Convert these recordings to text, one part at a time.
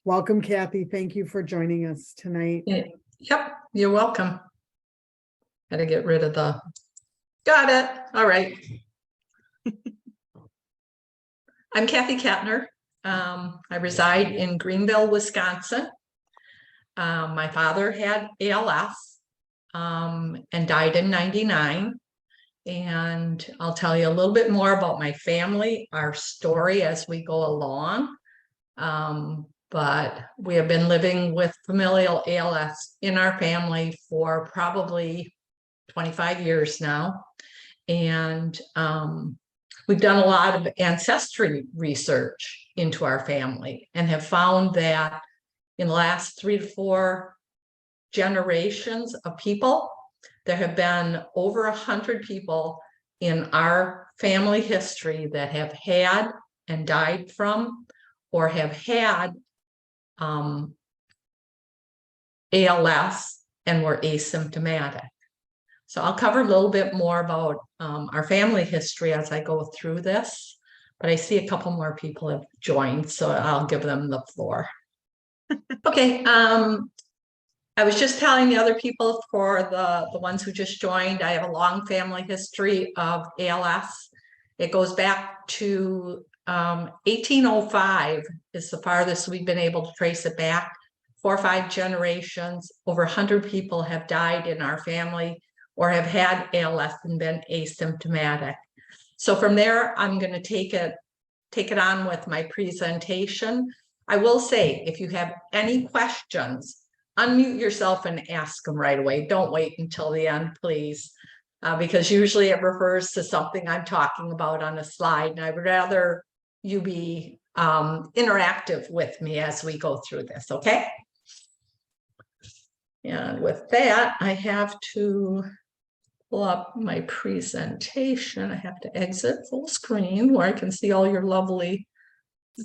Welcome, Cathy. Thank you for joining us tonight. Yep, you're welcome. Got to get rid of the, got it. All right. I'm Cathy Kettner. I reside in Greenville, Wisconsin. My father had ALS and died in '99. And I'll tell you a little bit more about my family, our story as we go along. But we have been living with familial ALS in our family for probably 25 years now. And we've done a lot of ancestry research into our family and have found that in the last 3 to 4 generations of people, there have been over 100 people in our family history that have had and died from or have had ALS and were asymptomatic. So I'll cover a little bit more about our family history as I go through this, but I see a couple more people have joined, so I'll give them the floor. Okay, I was just telling the other people, for the ones who just joined, I have a long family history of ALS. It goes back to 1805 is the farthest we've been able to trace it back. 4 or 5 generations, over 100 people have died in our family or have had ALS and been asymptomatic. So from there, I'm going to take it on with my presentation. I will say, if you have any questions, unmute yourself and ask them right away. Don't wait until the end, please, because usually it refers to something I'm talking about on a slide, and I would rather you be interactive with me as we go through this, okay? And with that, I have to pull up my presentation. I have to exit full screen where I can see all your lovely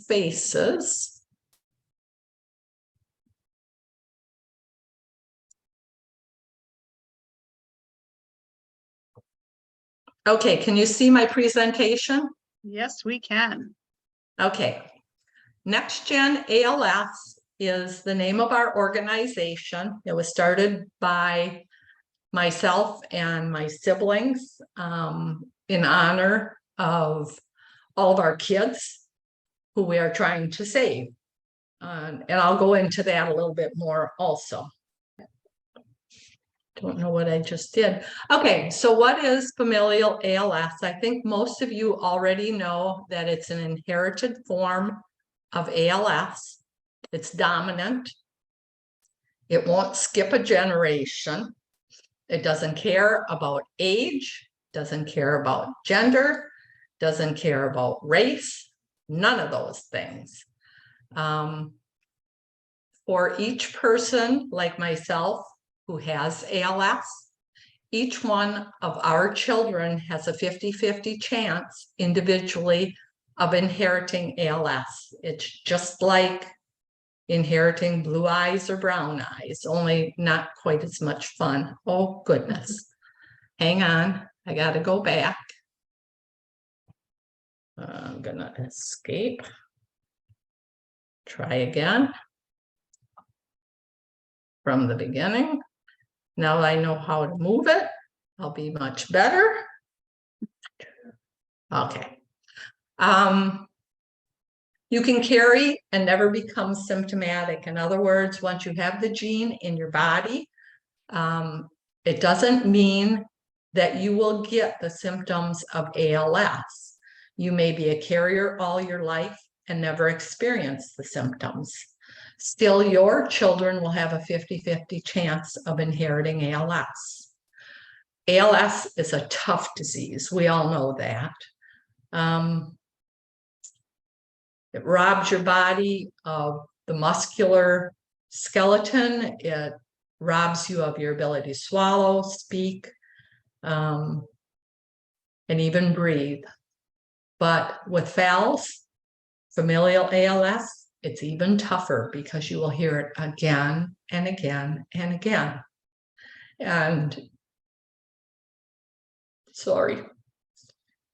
faces. Okay, can you see my presentation? Yes, we can. Okay. Next Gen ALS is the name of our organization. It was started by myself and my siblings in honor of all of our kids who we are trying to save. And I'll go into that a little bit more also. Don't know what I just did. Okay, so what is familial ALS? I think most of you already know that it's an inherited form of ALS. It's dominant. It won't skip a generation. It doesn't care about age, doesn't care about gender, doesn't care about race, none of those things. For each person like myself who has ALS, each one of our children has a 50-50 chance individually of inheriting ALS. It's just like inheriting blue eyes or brown eyes, only not quite as much fun. Oh, goodness. Hang on, I got to go back. I'm going to escape. Try again. From the beginning. Now I know how to move it. I'll be much better. Okay. You can carry and never become symptomatic. In other words, once you have the gene in your body, it doesn't mean that you will get the symptoms of ALS. You may be a carrier all your life and never experience the symptoms. Still, your children will have a 50-50 chance of inheriting ALS. ALS is a tough disease. We all know that. It robs your body of the muscular skeleton. It robs you of your ability to swallow, speak, and even breathe. But with FALS, familial ALS, it's even tougher because you will hear it again and again and again. And sorry,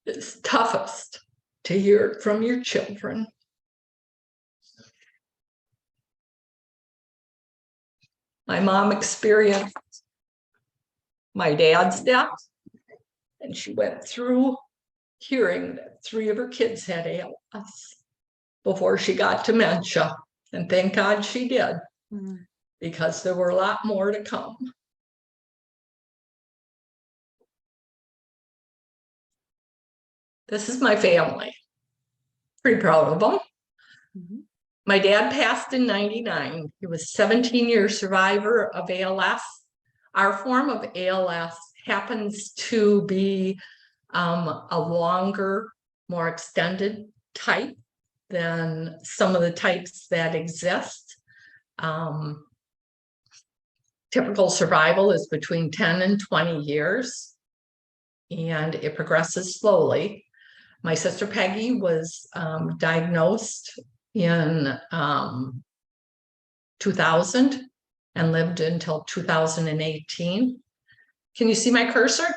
it's toughest to hear it from your children. My mom experienced my dad's death, and she went through hearing that 3 of her kids had ALS before she got dementia. And thank God she did, because there were a lot more to come. This is my family. Pretty proud of them. My dad passed in 99. He was 17-year survivor of ALS. Our form of ALS happens to be a longer, more extended type than some of the types that exist. Typical survival is between 10 and 20 years, and it progresses slowly. My sister Peggy was diagnosed in 2000 and lived until 2018. Can you see my cursor?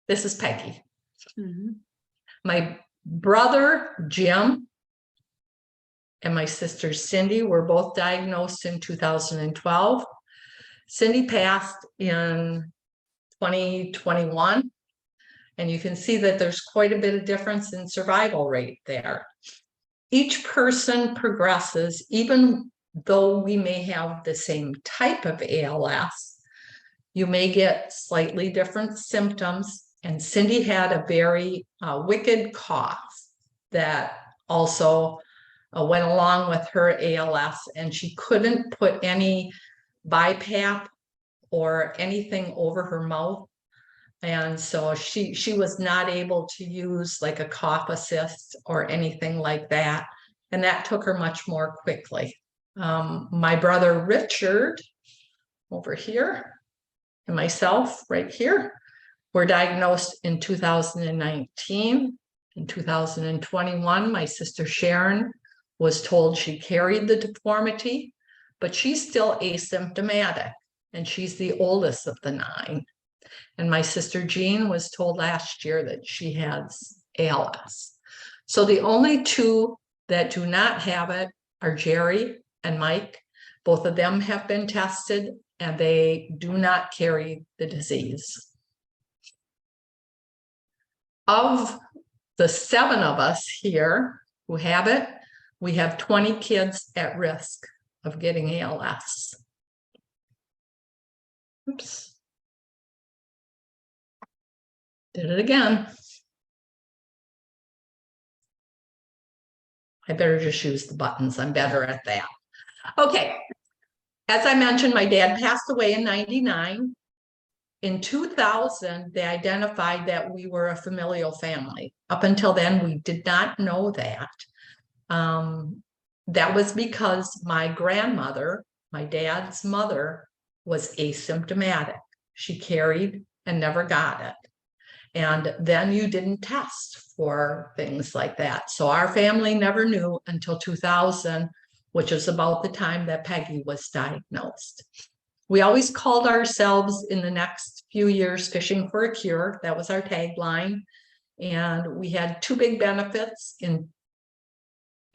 This is Peggy. My brother Jim and my sister Cindy were both diagnosed in 2012. Cindy passed in 2021. And you can see that there's quite a bit of difference in survival rate there. Each person progresses, even though we may have the same type of ALS, you may get slightly different symptoms. And Cindy had a very wicked cough that also went along with her ALS, and she couldn't put any BiPAP or anything over her mouth. And so she was not able to use like a cough assist or anything like that. And that took her much more quickly. My brother Richard over here and myself right here were diagnosed in 2019. In 2021, my sister Sharon was told she carried the deformity, but she's still asymptomatic, and she's the oldest of the 9. And my sister Jean was told last year that she has ALS. So the only 2 that do not have it are Jerry and Mike. Both of them have been tested, and they do not carry the disease. Of the 7 of us here who have it, we have 20 kids at risk of getting ALS. Oops. Did it again. I better just use the buttons. I'm better at that. Okay. As I mentioned, my dad passed away in 99. In 2000, they identified that we were a familial family. Up until then, we did not know that. That was because my grandmother, my dad's mother, was asymptomatic. She carried and never got it. And then you didn't test for things like that. So our family never knew until 2000, which is about the time that Peggy was diagnosed. We always called ourselves in the next few years fishing for a cure. That was our tagline. And we had 2 big benefits in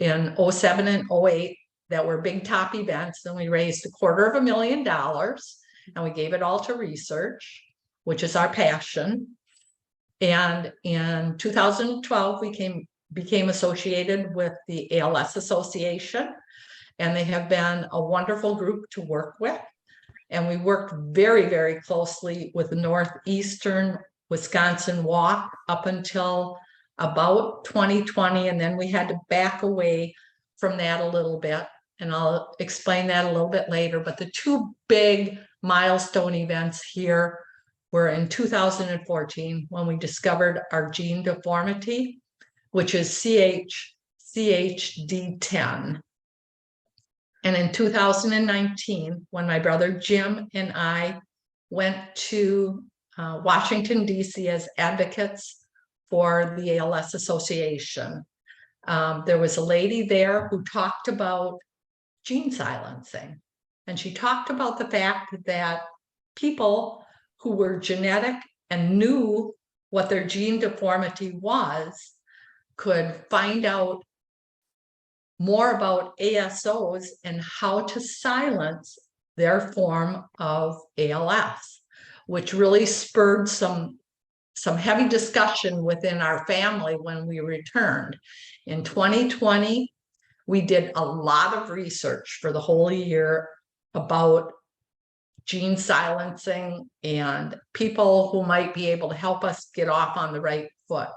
07 and 08 that were big top events. And we raised $250,000, and we gave it all to research, which is our passion. And in 2012, we became associated with the ALS Association, and they have been a wonderful group to work with. And we worked very, very closely with the Northeastern Wisconsin Walk up until about 2020, and then we had to back away from that a little bit, and I'll explain that a little bit later. But the 2 big milestone events here were in 2014 when we discovered our gene deformity, which is CHD10. And in 2019, when my brother Jim and I went to Washington, D.C. as advocates for the ALS Association, there was a lady there who talked about gene silencing. And she talked about the fact that people who were genetic and knew what their gene deformity was could find out more about ASOs and how to silence their form of ALS, which really spurred some heavy discussion within our family when we returned. In 2020, we did a lot of research for the whole year about gene silencing and people who might be able to help us get off on the right foot.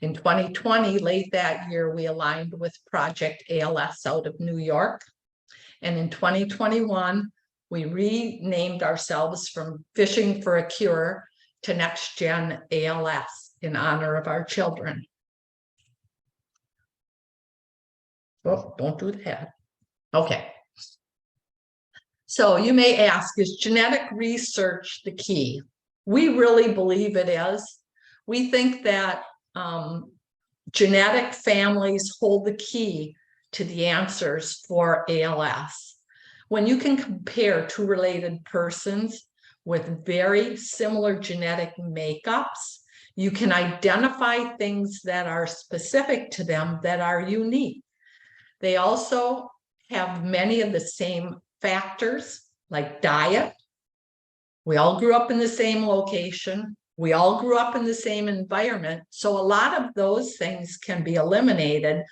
In 2020, late that year, we aligned with Project ALS out of New York. And in 2021, we renamed ourselves from Fishing for a Cure to Next Gen ALS in honor of our children. Oh, don't do that. Okay. So you may ask, is genetic research the key? We really believe it is. We think that genetic families hold the key to the answers for ALS. When you can compare two related persons with very similar genetic makeups, you can identify things that are specific to them that are unique. They also have many of the same factors like diet. We all grew up in the same location. We all grew up in the same environment. So a lot of those things can be eliminated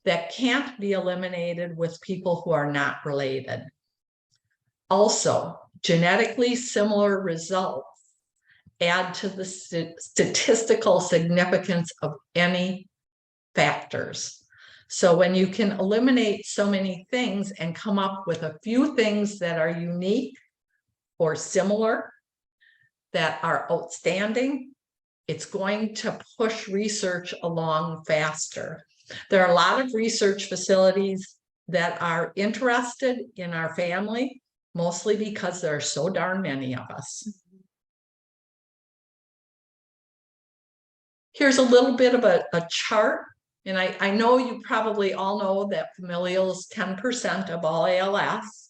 that can't be eliminated with people who are not related. Also, genetically similar results add to the statistical significance of any factors. So when you can eliminate so many things and come up with a few things that are unique or similar, that are outstanding, it's going to push research along faster. There are a lot of research facilities that are interested in our family, mostly because there are so darn many of us. Here's a little bit of a chart. And I know you probably all know that familial is 10% of all ALS.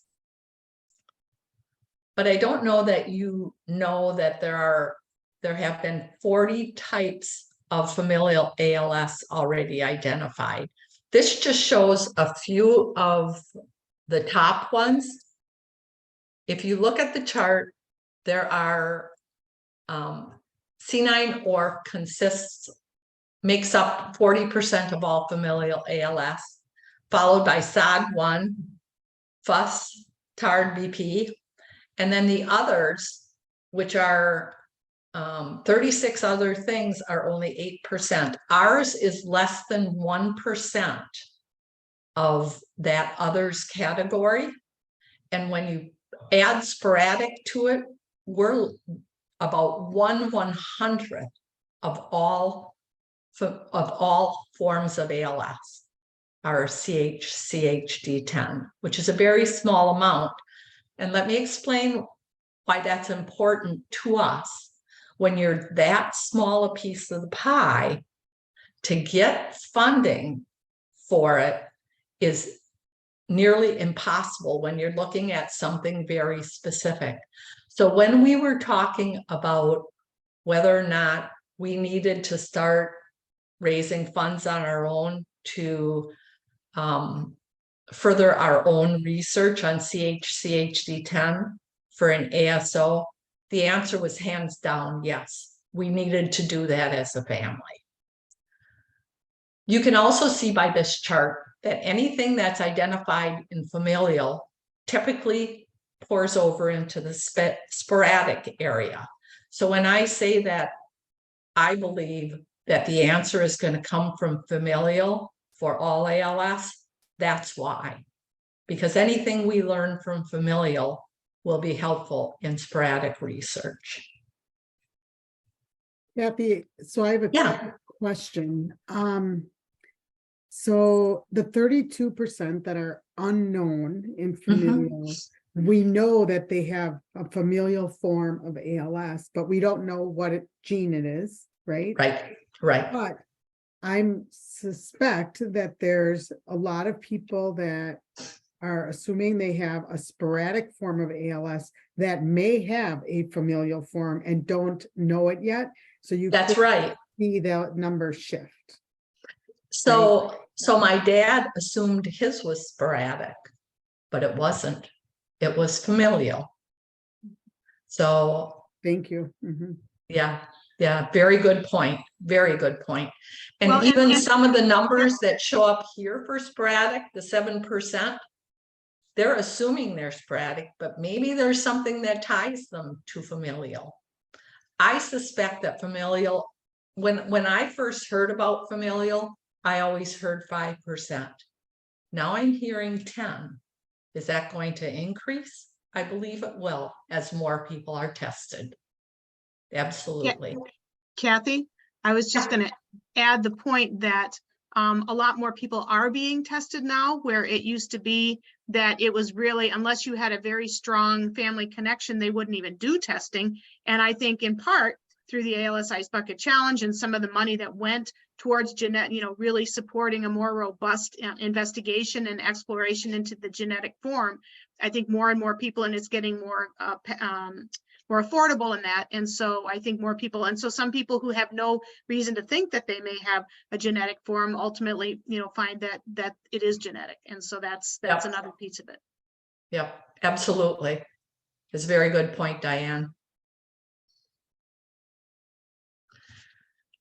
But I don't know that you know that there have been 40 types of familial ALS already identified. This just shows a few of the top ones. If you look at the chart, there are C9orf makes up 40% of all familial ALS, followed by SOD1, FUS, TARD, BP, and then the others, which are 36 other things, are only 8%. Ours is less than 1% of that others category. And when you add sporadic to it, we're about 1/100th of all forms of ALS are CHD10, which is a very small amount. And let me explain why that's important to us. When you're that small a piece of the pie, to get funding for it is nearly impossible when you're looking at something very specific. So when we were talking about whether or not we needed to start raising funds on our own to further our own research on CHD10 for an ASO, the answer was hands down, yes. We needed to do that as a family. You can also see by this chart that anything that's identified in familial typically pours over into the sporadic area. So when I say that I believe that the answer is going to come from familial for all ALS, that's why. Because anything we learn from familial will be helpful in sporadic research. Cathy, so I have a quick question. So the 32% that are unknown in familial, we know that they have a familial form of ALS, but we don't know what gene it is, right? Right. But I suspect that there's a lot of people that are assuming they have a sporadic form of ALS that may have a familial form and don't know it yet. So you That's right. See the number shift. So my dad assumed his was sporadic, but it wasn't. It was familial. So Thank you. Mhm. yeah, very good point. Very good point. And Well, even and- some of the numbers that show up here for sporadic, the 7%, they're assuming they're sporadic, but maybe there's something that ties them to familial. I suspect that familial, when I first heard about familial, I always heard 5%. Now I'm hearing 10. Is that going to increase? I believe it will as more people are tested. Absolutely. Kathy, I was just going to add the point that a lot more people are being tested now, where it used to be that it was really, unless you had a very strong family connection, they wouldn't even do testing. And I think in part through the ALS Ice Bucket Challenge and some of the money that went towards really supporting a more robust investigation and exploration into the genetic form, I think more and more people, and it's getting more affordable in that. And so I think more people, and so some people who have no reason to think that they may have a genetic form ultimately, find that it is genetic. And so that's Yep. another piece of it. Yep, absolutely. It's a very good point, Diane.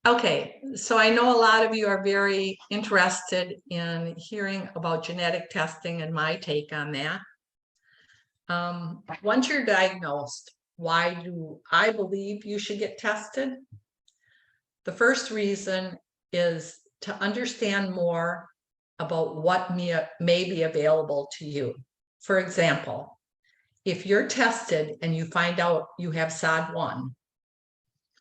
Okay, so I know a lot of you are very interested in hearing about genetic testing and my take on that. Once you're diagnosed, why do I believe you should get tested? The first reason is to understand more about what may be available to you. For example, if you're tested and you find out you have SOD1,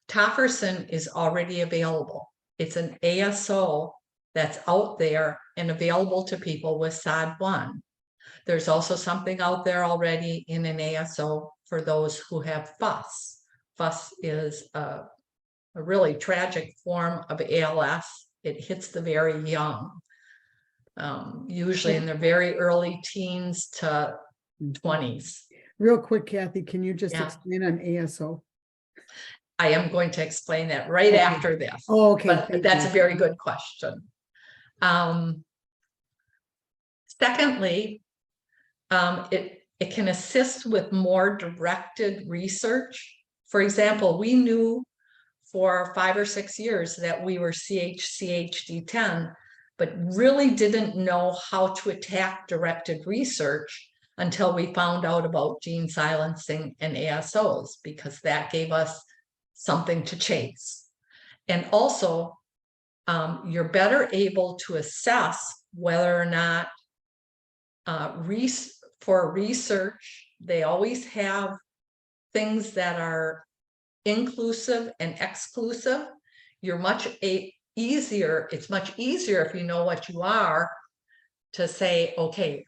Tofersen is already available. It's an ASO that's out there and available to people with SOD1. There's also something out there already in an ASO for those who have FUS. FUS is a really tragic form of ALS. It hits the very young, usually in their very early teens to 20s. Real quick, Kathy, can you just Yeah. explain on ASO? I am going to explain that right after this. Oh, okay. But Thank that's you. a very good question. Secondly, it can assist with more directed research. For example, we knew for 5 or 6 years that we were CHD10, but really didn't know how to attack directed research until we found out about gene silencing and ASOs, because that gave us something to chase. And also, you're better able to assess whether or not for research, they always have things that are inclusive and exclusive. You're it's much easier if you know what you are to say, okay,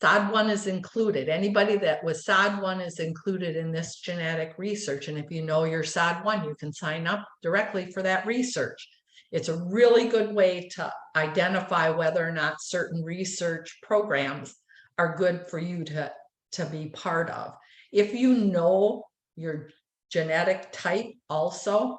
SOD1 is included. Anybody that was SOD1 is included in this genetic research. And if you know you're SOD1, you can sign up directly for that research. It's a really good way to identify whether or not certain research programs are good for you to be part of. If you know your genetic type also,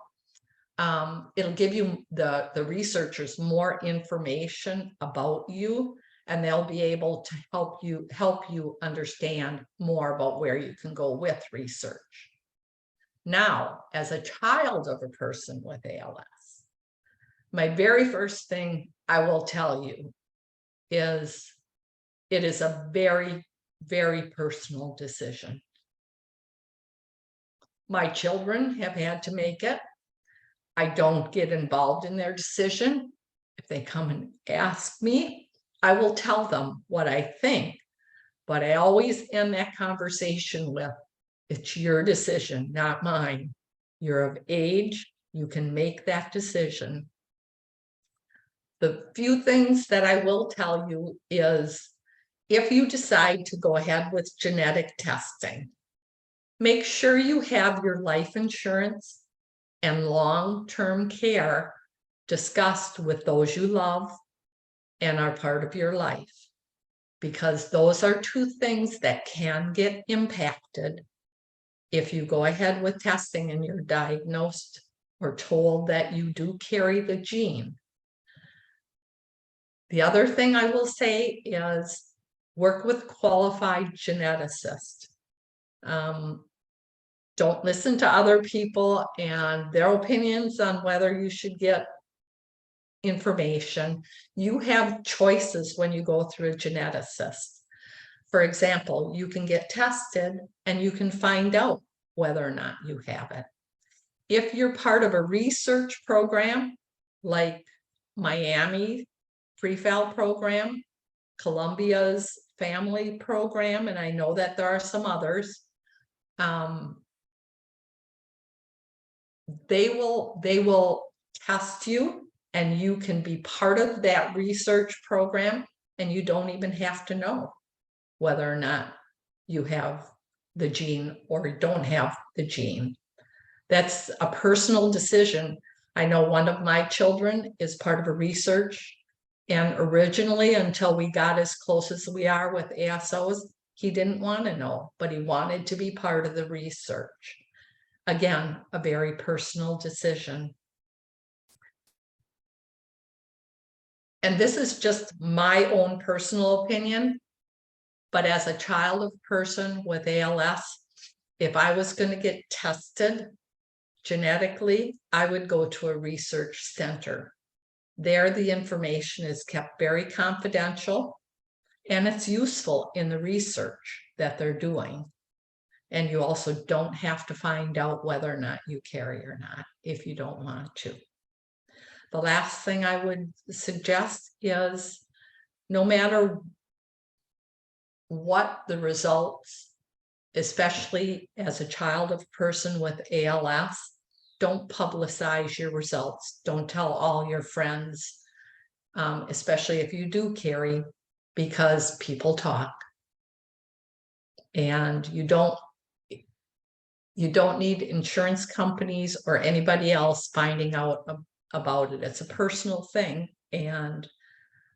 it'll give you the researchers more information about you, and they'll be able to help you understand more about where you can go with research. Now, as a child of a person with ALS, my very first thing I will tell you is it is a very, very personal decision. My children have had to make it. I don't get involved in their decision. If they come and ask me, I will tell them what I think, but I always end that conversation with, it's your decision, not mine. You're of age, you can make that decision. The few things that I will tell you is, if you decide to go ahead with genetic testing, make sure you have your life insurance and long-term care discussed with those you love and are part of your life, because those are two things that can get impacted if you go ahead with testing and you're diagnosed or told that you do carry the gene. The other thing I will say is, Work with qualified geneticists. Don't listen to other people and their opinions on whether you should get information. You have choices when you go through a geneticist. For example, you can get tested and you can find out whether or not you have it. If you're part of a research program like Miami Prefal program, Columbia's family program, and I know that there are some others, they will test you, and you can be part of that research program, and you don't even have to know whether or not you have the gene or don't have the gene. That's a personal decision. I know one of my children is part of a research, and originally, until we got as close as we are with ASOs, he didn't want to know, but he wanted to be part of the research. Again, a very personal decision. And this is just my own personal opinion, but as a child of person with ALS, if I was going to get tested genetically, I would go to a research center. There, the information is kept very confidential, and it's useful in the research that they're doing. And you also don't have to find out whether or not you carry or not if you don't want to. The last thing I would suggest is, no matter what the results, especially as a child of person with ALS, don't publicize your results. Don't tell all your friends, especially if you do carry, because people talk. And you don't need insurance companies or anybody else finding out about it. It's a personal thing. And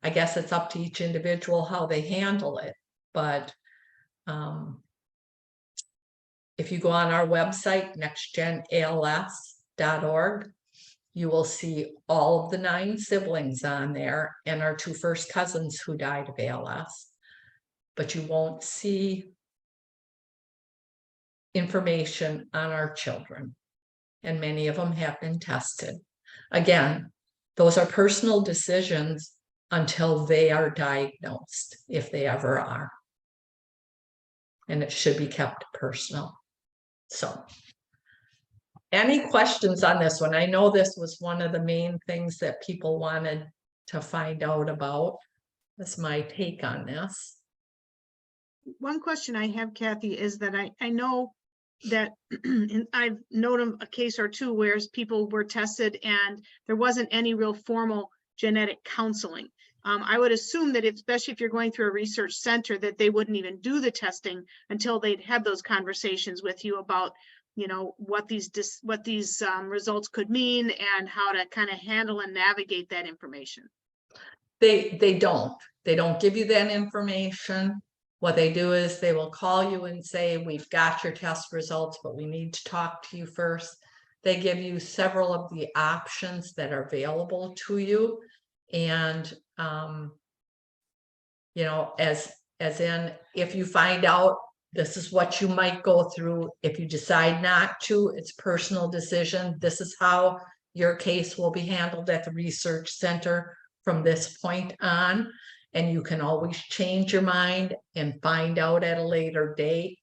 I guess it's up to each individual how they handle it. But if you go on our website, nextgenals.org, you will see all of the 9 siblings on there and our 2 first cousins who died of ALS. But you won't see information on our children, and many of them have been tested. Again, those are personal decisions until they are diagnosed, if they ever are. And it should be kept personal. So, any questions on this one? I know this was one of the main things that people wanted to find out about. That's my take on this. One question I have, Kathy, is that I know that and I've known a case or two where people were tested and there wasn't any real formal genetic counseling. I would assume that especially if you're going through a research center, that they wouldn't even do the testing until they'd had those conversations with you about, you know, what these results could mean and how to kind of handle and navigate that information. They don't give you that information. What they do is they will call you and say, we've got your test results, but we need to talk to you first. They give you several of the options that are available to you. And, you know, as in, if you find out this is what you might go through, if you decide not to, it's a personal decision. This is how your case will be handled at the research center from this point on. And you can always change your mind and find out at a later date.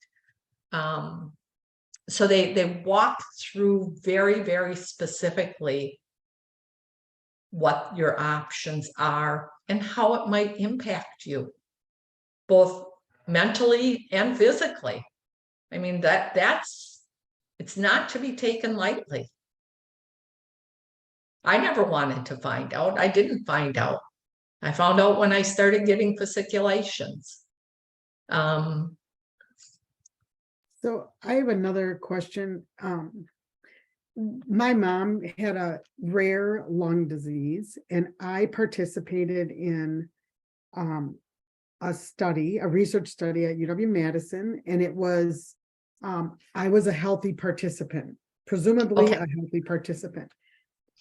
So they walk through very, very specifically what your options are and how it might impact you, both mentally and physically. I mean, it's not to be taken lightly. I never wanted to find out. I didn't find out. I found out when I started getting fasciculations. So I have another question. My mom had a rare lung disease, and I participated in a research study at UW-Madison, and it was, I was a healthy participant, presumably Okay. a healthy participant.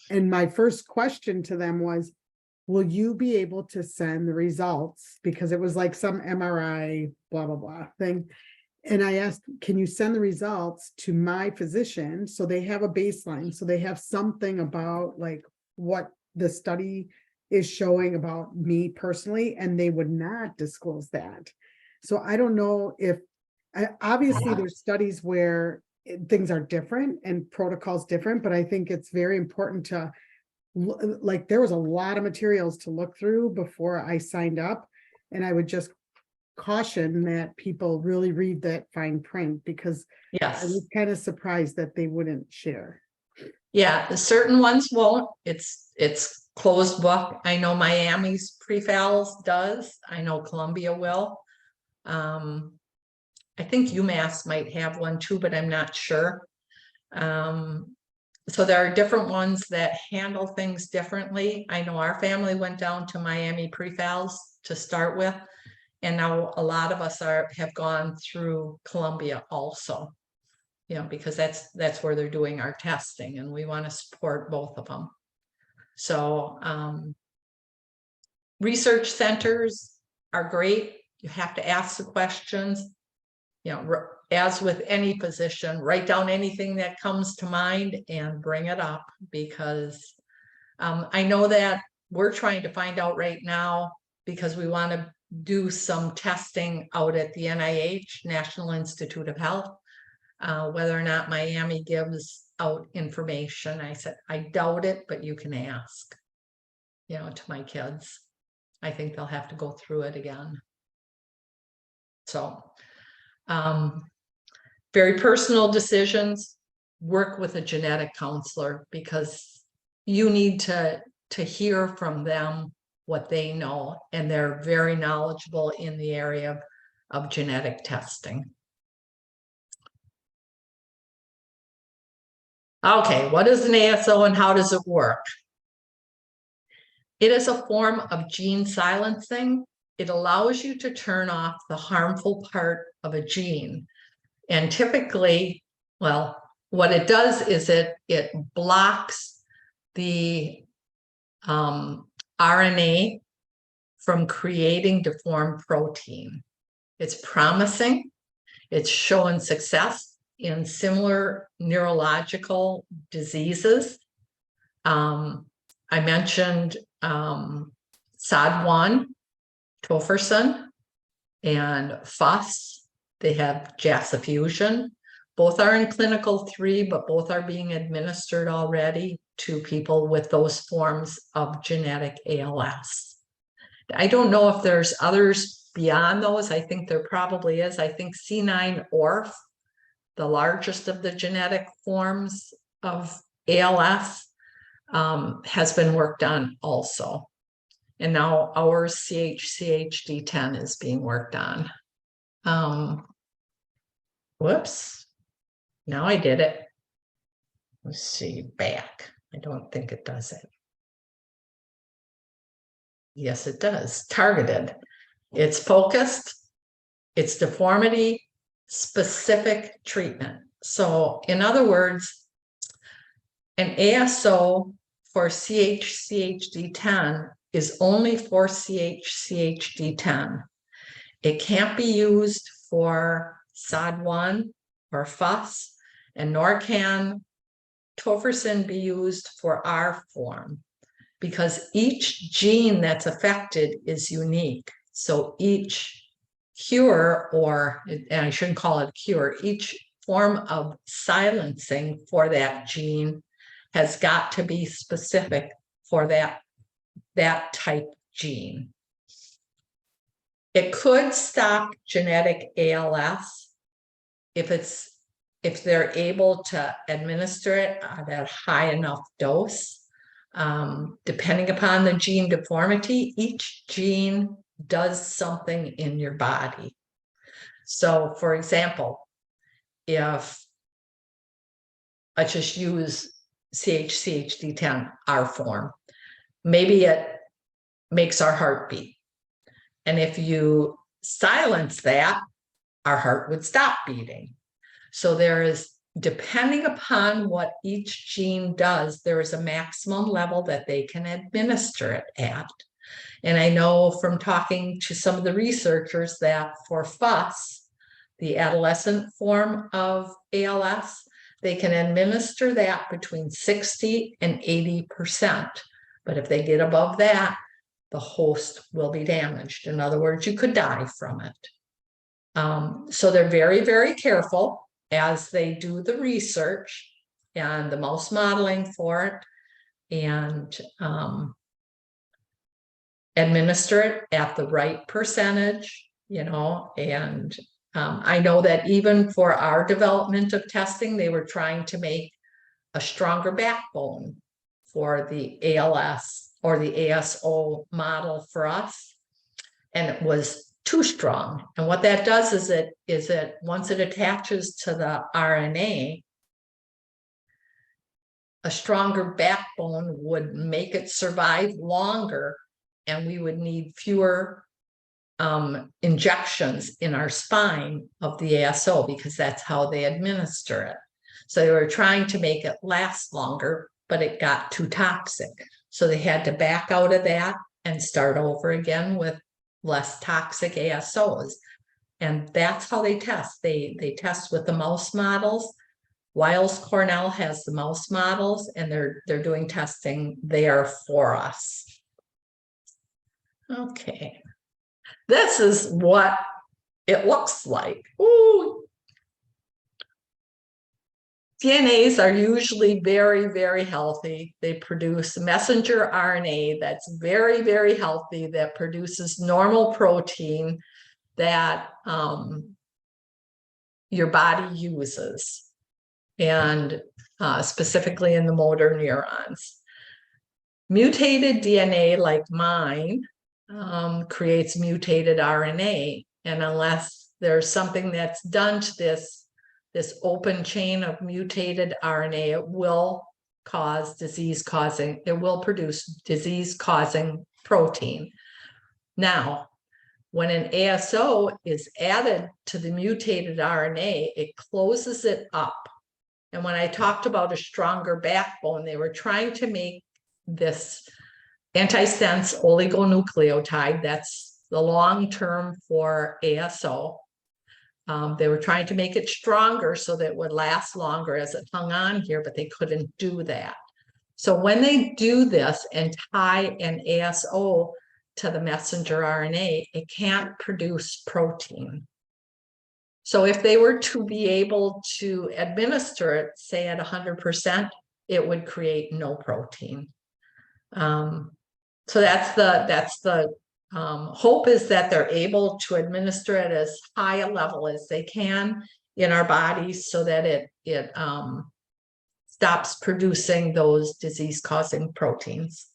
And my first question to them was, will you be able to send the results? Because it was like some MRI, blah, blah, blah thing. And I asked, can you send the results to my physician? So they have a baseline, so they have something about like what the study is showing about me personally, and they would not disclose that. So I don't know if, obviously there's studies where things are different and protocols different, but I think it's very important to, like, there was a lot of materials to look through before I signed up. And I would just caution that people really read that fine print, because I Yes. was kind of surprised that they wouldn't share. Yeah, certain ones won't. It's closed book. I know Miami's prefals does. I know Columbia will. I think UMass might have one too, but I'm not sure. So there are different ones that handle things differently. I know our family went down to Miami prefals to start with, and now a lot of us have gone through Columbia also. You know, because that's where they're doing our testing, and we want to support both of them. So research centers are great. You have to ask the questions. You know, as with any position, write down anything that comes to mind and bring it up, because I know that we're trying to find out right now, because we want to do some testing out at the NIH, National Institute of Health. Whether or not Miami gives out information. I said, I doubt it, but you can ask, you know, to my kids. I think they'll have to go through it again. So, very personal decisions, work with a genetic counselor, because you need to hear from them what they know, and they're very knowledgeable in the area of genetic testing. Okay, what is an ASO and how does it work? It is a form of gene silencing. It allows you to turn off the harmful part of a gene. And typically, well, what it does is it blocks the RNA from creating deformed protein. It's promising. It's showing success in similar neurological diseases. I mentioned SOD1, tofersen, and FUS. They have JASA fusion. Both are in clinical 3, but both are being administered already to people with those forms of genetic ALS. I don't know if there's others beyond those. I think there probably is. I think C9orf, the largest of the genetic forms of ALS, has been worked on also. And now our CHCHD10 is being worked on. Whoops. Now I did it. Let's see, back. I don't think it does it. Yes, it does. Targeted. It's focused. It's deformity specific treatment. So in other words, an ASO for CHCHD10 is only for CHCHD10. It can't be used for SOD1 or FUS, and nor can tofersen be used for our form, because each gene that's affected is unique. So each cure, or, and I shouldn't call it a cure, each form of silencing for that gene has got to be specific for that type gene. It could stop genetic ALS if they're able to administer it at a high enough dose. Depending upon the gene deformity, each gene does something in your body. So for example, if I just use CHCHD10, our form, maybe it makes our heart beat. And if you silence that, our heart would stop beating. So there is depending upon what each gene does, there is a maximum level that they can administer it at. And I know from talking to some of the researchers that for FUS, the adolescent form of ALS, they can administer that between 60 and 80%. But if they get above that, the host will be damaged. In other words, you could die from it. So they're very, very careful as they do the research and the mouse modeling for it, and administer it at the right percentage, you know. And I know that even for our development of testing, they were trying to make a stronger backbone for the ALS or the ASO model for us, and it was too strong. And what that does is it once it attaches to the RNA, a stronger backbone would make it survive longer, and we would need fewer injections in our spine of the ASO, because that's how they administer it. So they were trying to make it last longer, but it got too toxic. So they had to back out of that and start over again with less toxic ASOs. And that's how they test. They test with the mouse models. Weill Cornell has the mouse models, and they're doing testing there for us. Okay. This is what it looks like. Ooh. DNAs are usually very, very healthy. They produce messenger RNA that's very, very healthy, that produces normal protein that your body uses, and specifically in the motor neurons. Mutated DNA like mine creates mutated RNA, and unless there's something that's done to this open chain of mutated RNA, it will cause disease-causing, it will produce disease-causing protein. Now, when an ASO is added to the mutated RNA, it closes it up. And when I talked about a stronger backbone, they were trying to make this antisense oligonucleotide, that's the long term for ASO. They were trying to make it stronger so that it would last longer as it hung on here, but they couldn't do that. So when they do this and tie an ASO to the messenger RNA, it can't produce protein. So if they were to be able to administer it, say at 100%, it would create no protein. So that's the hope, is that they're able to administer it as high a level as they can in our bodies, so that it stops producing those disease-causing proteins.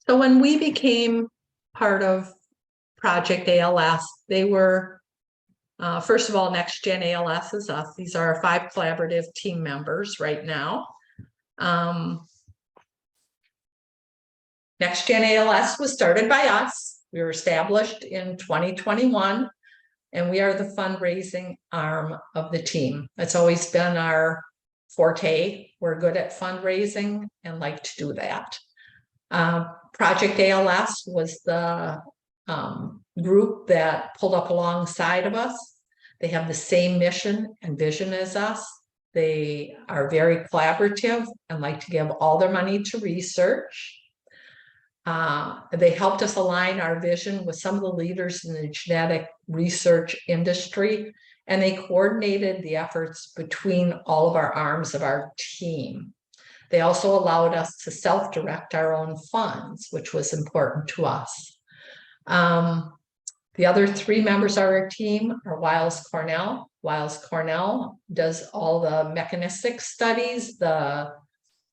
So when we became part of Project ALS, they were, first of all, Next Gen ALS is us. These are our 5 collaborative team members right now. Next Gen ALS was started by us. We were established in 2021, and we are the fundraising arm of the team. That's always been our forte. We're good at fundraising and like to do that. Project ALS was the group that pulled up alongside of us. They have the same mission and vision as us. They are very collaborative and like to give all their money to research. They helped us align our vision with some of the leaders in the genetic research industry, and they coordinated the efforts between all of our arms of our team. They also allowed us to self-direct our own funds, which was important to us. The other 3 members of our team are Weill Cornell. Weill Cornell does all the mechanistic studies, the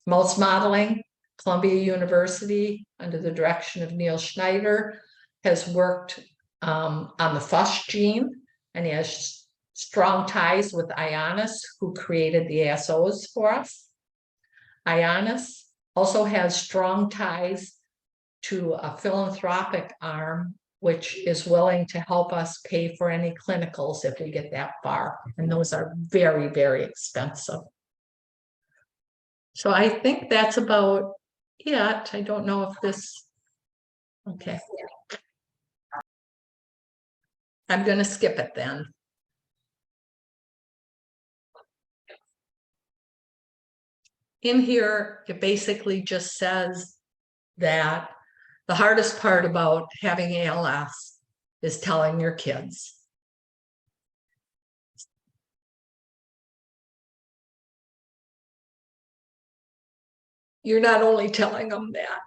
mouse modeling. Columbia University, under the direction of Neil Schneider, has worked on the FUS gene, and he has strong ties with Ionis, who created the ASOs for us. Ionis also has strong ties to a philanthropic arm which is willing to help us pay for any clinicals if we get that far. And those are very, very expensive. So I think that's about it. I don't know if this, okay. I'm going to skip it then. In here, it basically just says that the hardest part about having ALS is telling your kids. You're not only telling them that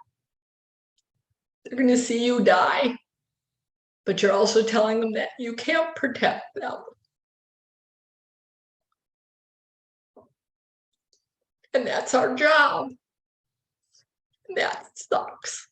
they're going to see you die, but you're also telling them that you can't protect them. And that's our job. That sucks.